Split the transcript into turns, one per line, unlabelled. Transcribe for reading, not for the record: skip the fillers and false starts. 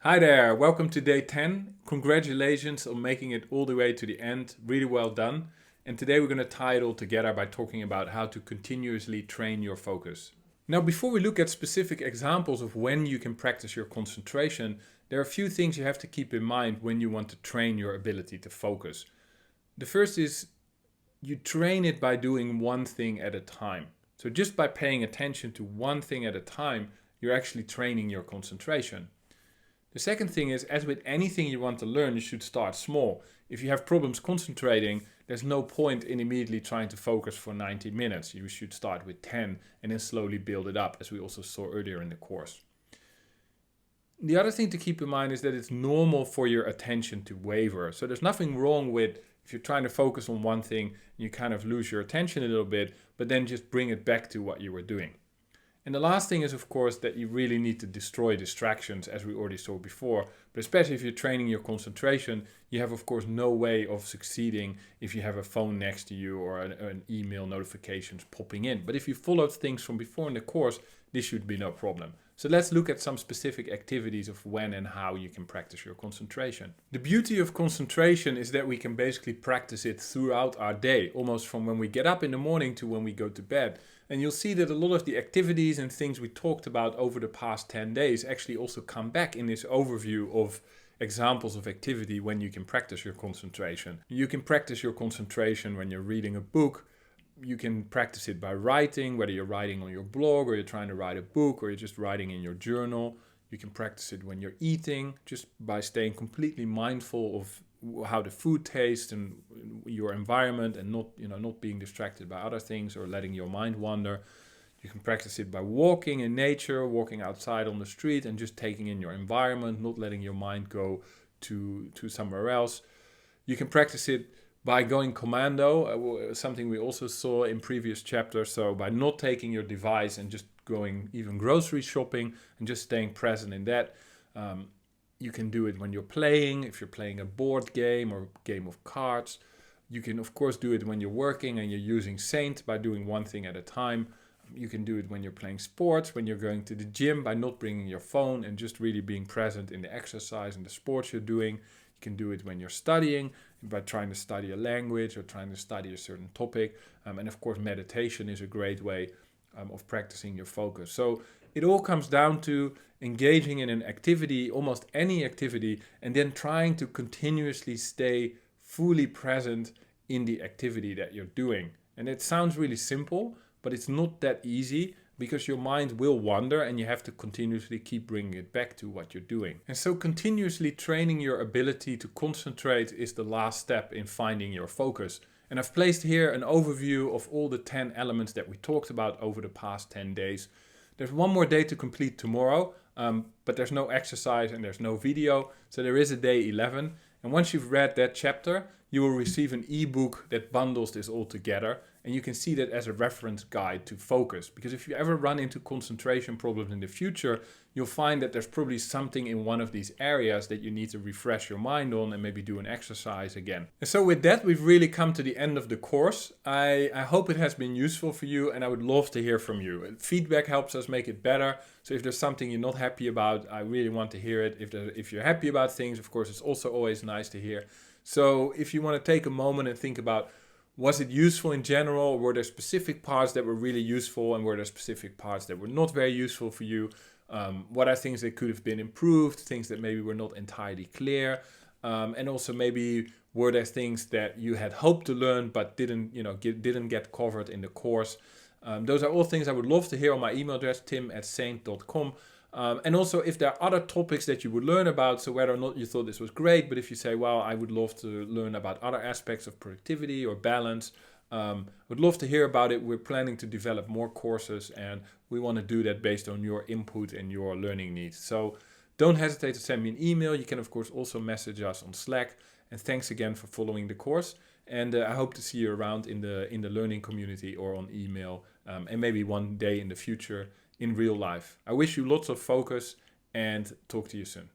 Hi there, welcome to day 10. Congratulations on making it all the way to the end. Really well done. And today we're going to tie it all together by talking about how to continuously train your focus. Now, before we look at specific examples of when you can practice your concentration, there are a few things you have to keep in mind when you want to train your ability to focus. The first is you train it by doing one thing at a time. So just by paying attention to one thing at a time, you're actually training your concentration. The second thing is, as with anything you want to learn, you should start small. If you have problems concentrating, there's no point in immediately trying to focus for 90 minutes. You should start with 10 and then slowly build it up, as we also saw earlier in the course. The other thing to keep in mind is that it's normal for your attention to waver. So there's nothing wrong with if you're trying to focus on one thing, you kind of lose your attention a little bit, but then just bring it back to what you were doing. And the last thing is, of course, that you really need to destroy distractions, as we already saw before. But especially if you're training your concentration, you have, of course, no way of succeeding if you have a phone next to you or an email notifications popping in. But if you followed things from before in the course, this should be no problem. So let's look at some specific activities of when and how you can practice your concentration. The beauty of concentration is that we can basically practice it throughout our day, almost from when we get up in the morning to when we go to bed. And you'll see that a lot of the activities and things we talked about over the past 10 days actually also come back in this overview of examples of activity when you can practice your concentration. You can practice your concentration when you're reading a book. You can practice it by writing, whether you're writing on your blog or you're trying to write a book or you're just writing in your journal. You can practice it when you're eating, just by staying completely mindful of how the food tastes and your environment and not being distracted by other things or letting your mind wander. You can practice it by walking in nature, walking outside on the street and just taking in your environment, not letting your mind go to somewhere else. You can practice it by going commando, something we also saw in previous chapters. So by not taking your device and just going even grocery shopping and just staying present in that. You can do it when you're playing, if you're playing a board game or game of cards. You can, of course, do it when you're working and you're using Saint by doing one thing at a time. You can do it when you're playing sports, when you're going to the gym by not bringing your phone and just really being present in the exercise and the sports you're doing. You can do it when you're studying by trying to study a language or trying to study a certain topic. And of course, meditation is a great way of practicing your focus. So it all comes down to engaging in an activity, almost any activity, and then trying to continuously stay fully present in the activity that you're doing. And it sounds really simple, but it's not that easy because your mind will wander and you have to continuously keep bringing it back to what you're doing. And so continuously training your ability to concentrate is the last step in finding your focus. And I've placed here an overview of all the 10 elements that we talked about over the past 10 days. There's one more day to complete tomorrow, but there's no exercise and there's no video. So there is a day 11. And once you've read that chapter, you will receive an ebook that bundles this all together. And you can see that as a reference guide to focus. Because if you ever run into concentration problems in the future, you'll find that there's probably something in one of these areas that you need to refresh your mind on and maybe do an exercise again. And so with that, we've really come to the end of the course. I hope it has been useful for you and I would love to hear from you. Feedback helps us make it better. So if there's something you're not happy about, I really want to hear it. If you're happy about things, of course, it's also always nice to hear. So if you want to take a moment and think about, was it useful in general? Were there specific parts that were really useful and were there specific parts that were not very useful for you? What are things that could have been improved? Things that maybe were not entirely clear? And also maybe were there things that you had hoped to learn but didn't get covered in the course? Those are all things I would love to hear on my email address, tim@saint.com. And also if there are other topics that you would learn about, so whether or not you thought this was great, but if you say, well, I would love to learn about other aspects of productivity or balance, I would love to hear about it. We're planning to develop more courses and we want to do that based on your input and your learning needs. So don't hesitate to send me an email. You can, of course, also message us on Slack. And thanks again for following the course. And I hope to see you around in the learning community or on email and maybe one day in the future in real life. I wish you lots of focus and talk to you soon.